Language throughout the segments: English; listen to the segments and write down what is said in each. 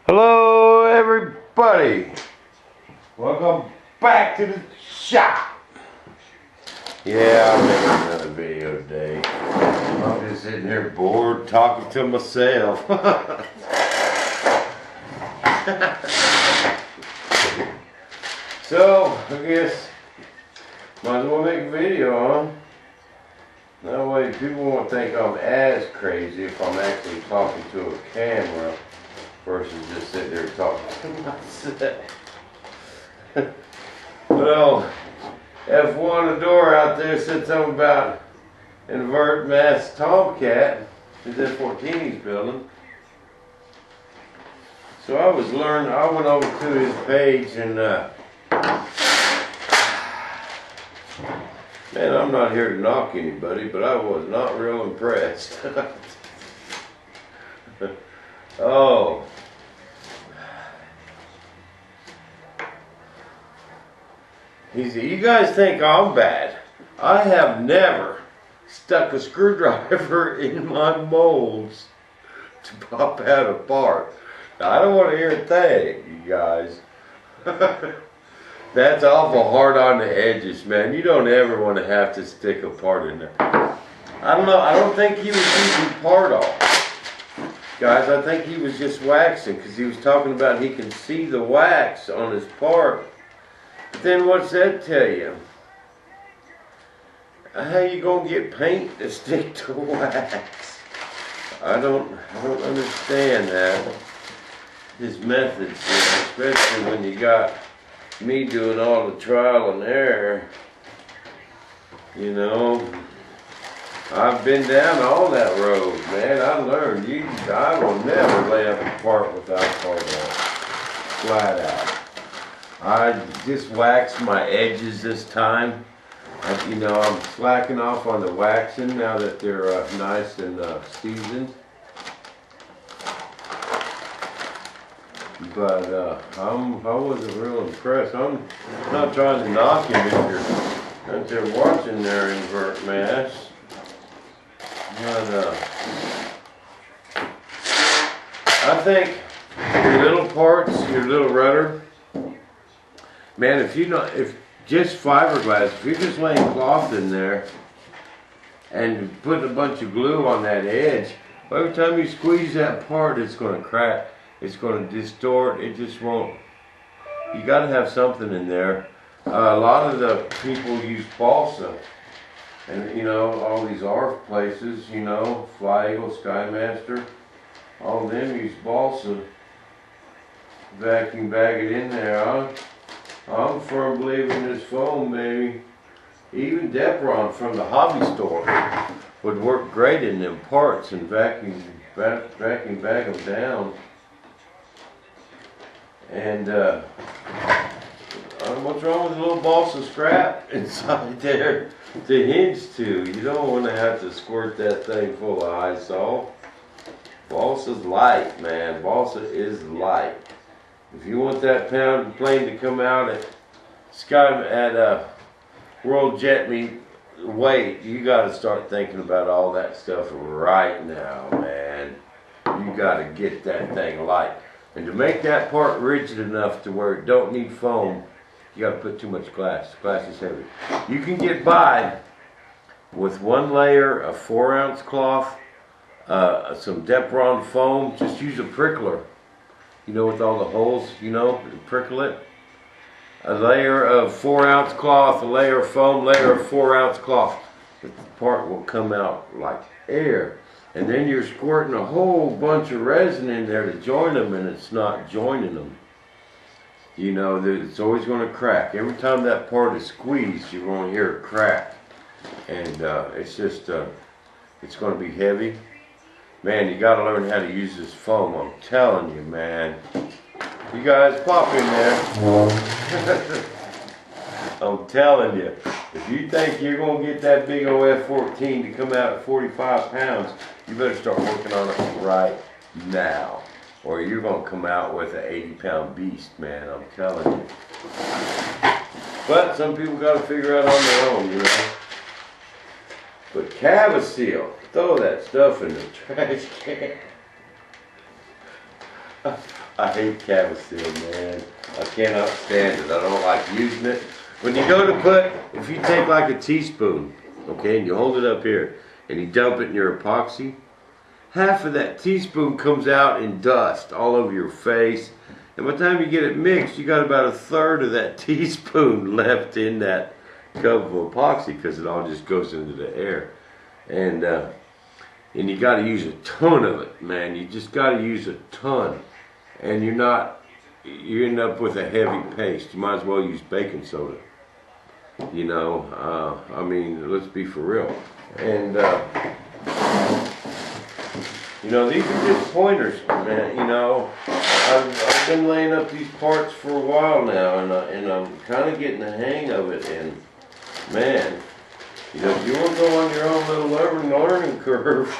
Hello everybody, welcome back to the shop. Yeah, I'm making another video today. I'm just sitting here bored talking to myself. So I guess might as well make a video, huh? That way people won't think I'm as crazy if I'm actually talking to a camera versus just sitting there talking to myself. Well, F1 door out there said something about invert mass Tomcat. Is F-14 he's building. So I went over to his page and man, I'm not here to knock anybody, but I was not real impressed. Oh. You guys think I'm bad. I have never stuck a screwdriver in my molds to pop out a part. Now, I don't want to hear a thing, you guys. That's awful hard on the edges, man. You don't ever want to have to stick a part in there. I don't know. I don't think he was using part off. Guys, I think he was just waxing because he was talking about he can see the wax on his part. But then what's that tell you? How you gonna get paint to stick to wax? I don't understand that. His methods, especially when you got me doing all the trial and error. You know, I've been down all that road, man. I learned I will never lay up a part without part on. Flat out. I just waxed my edges this time. You know, I'm slacking off on the waxing now that they're nice and seasoned. But I wasn't real impressed. I'm not trying to knock him if you're watching their invert mass. But I think your little parts, your little rudder, man, if just fiberglass, if you're just laying cloth in there and putting a bunch of glue on that edge, every time you squeeze that part, it's going to crack. It's going to distort. It just won't. You got to have something in there. A lot of the people use balsa, and you know, all these ARF places, you know, Fly Eagle, Skymaster, all of them use balsa. Vacuum bag it in there. I'm firm believer in this foam, baby. Even Depron from the hobby store would work great in them parts and vacuum bag them down. And what's wrong with a little balsa scrap inside there to hinge to? You don't want to have to squirt that thing full of Isol. Balsa's light, man. Balsa is light. If you want that plane to come out at World Jet Meet weight, you got to start thinking about all that stuff right now, man. You got to get that thing light. And to make that part rigid enough to where it don't need foam, you got to put too much glass. Glass is heavy. You can get by with one layer of 4-ounce cloth, some Depron foam. Just use a prickler. You know, with all the holes, you know, prickle it. A layer of 4-ounce cloth, a layer of foam, layer of 4-ounce cloth. The part will come out like air. And then you're squirting a whole bunch of resin in there to join them, and it's not joining them. You know, it's always going to crack. Every time that part is squeezed, you're going to hear it crack. And it's just, it's going to be heavy. Man, you got to learn how to use this foam. I'm telling you, man. You guys pop in there. I'm telling you. If you think you're going to get that big old F-14 to come out at 45 pounds, you better start working on it right now. Or you're going to come out with an 80-pound beast, man. I'm telling you. But some people got to figure out on their own, you know. But Cavasil, throw that stuff in the trash can. I hate cavestil, man. I cannot stand it. I don't like using it. When you go to put, if you take like a teaspoon, okay, and you hold it up here, and you dump it in your epoxy, half of that teaspoon comes out in dust all over your face. And by the time you get it mixed, you got about a third of that teaspoon left in that cup of epoxy because it all just goes into the air. And you got to use a ton of it, man. You just got to use a ton. And you end up with a heavy paste. You might as well use baking soda. You know, I mean, let's be for real. And, you know, these are just pointers, man. You know, I've been laying up these parts for a while now, and I'm kind of getting the hang of it. And man, you know, if you want to go on your own little learning curve,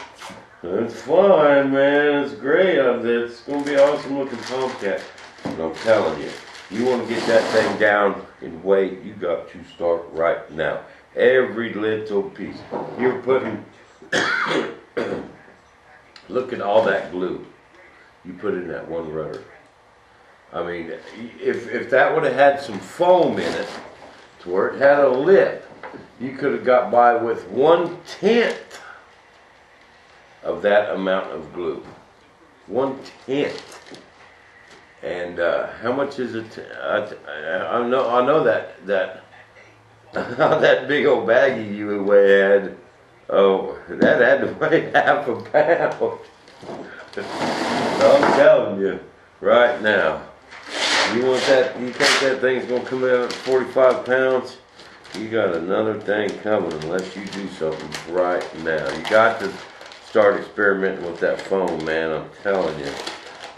it's fine, man. It's great. It's going to be an awesome looking Tomcat. And I'm telling you, you want to get that thing down in weight, you got to start right now. Every little piece. You're putting. Look at all that glue you put in that one rudder. I mean, if that would have had some foam in it, to where it had a lip, you could have got by with 1/10 of that amount of glue. 1/10. And how much is it? I know that that big old baggie you had. Oh, that had to weigh half a pound. I'm telling you, right now. You want that? You think that thing's gonna come out at 45 pounds? You got another thing coming unless you do something right now. You got to start experimenting with that foam, man. I'm telling you.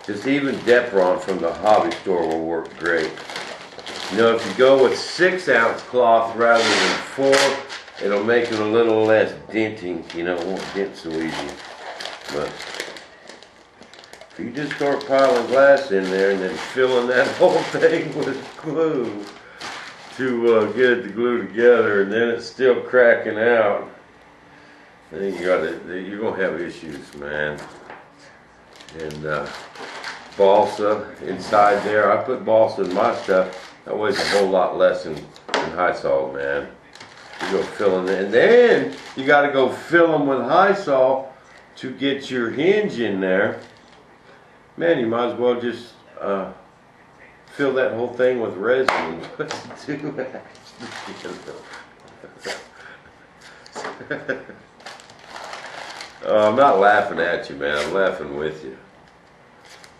Just even Depron from the hobby store will work great. You know, if you go with 6-ounce cloth rather than 4, it'll make it a little less denting. You know, it won't dent so easy. But if you just start piling glass in there and then filling that whole thing with glue to get it to glue together, and then it's still cracking out, then you're gonna have issues, man. And balsa inside there. I put balsa in my stuff. That weighs a whole lot less than high salt, man. You go filling it, and then you got to go fill them with high salt to get your hinge in there. Man, you might as well just fill that whole thing with resin and put it to I'm not laughing at you, man. I'm laughing with you.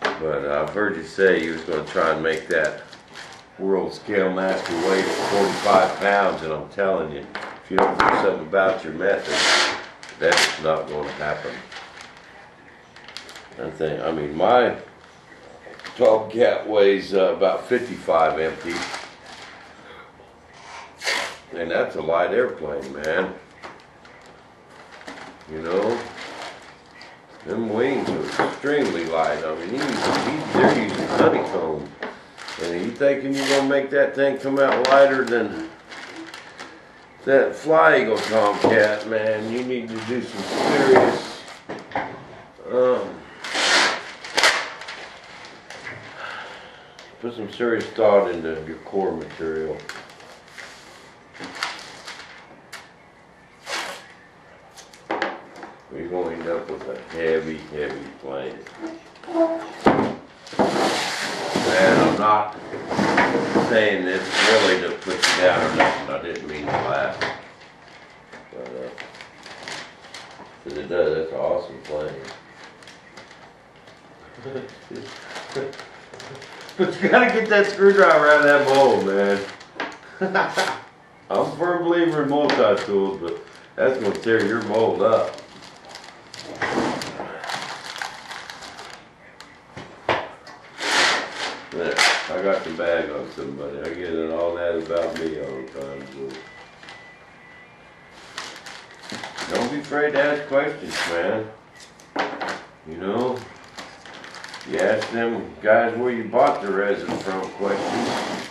But I've heard you say you was going to try and make that world scale master weight at 45 pounds, and I'm telling you, if you don't do something about your method, that's not going to happen. I mean, my Tomcat weighs about 55 empty, and that's a light airplane, man. You know, them wings are extremely light. I mean, they're using honeycomb. And you thinking you're going to make that thing come out lighter than that Fly Eagle Tomcat, man. You need to do some serious put some serious thought into your core material. You're going to end up with a heavy, heavy plane. And I'm not saying this really to put you down or nothing. I didn't mean to laugh. But, because it does, that's an awesome plane. But you gotta get that screwdriver out of that mold, man. I'm a firm believer in multi-tools, but that's gonna tear your mold up. There, I got the bag on somebody. I get it all that about me all the time. So. Don't be afraid to ask questions, man. You know, you ask them guys where you bought the resin from questions.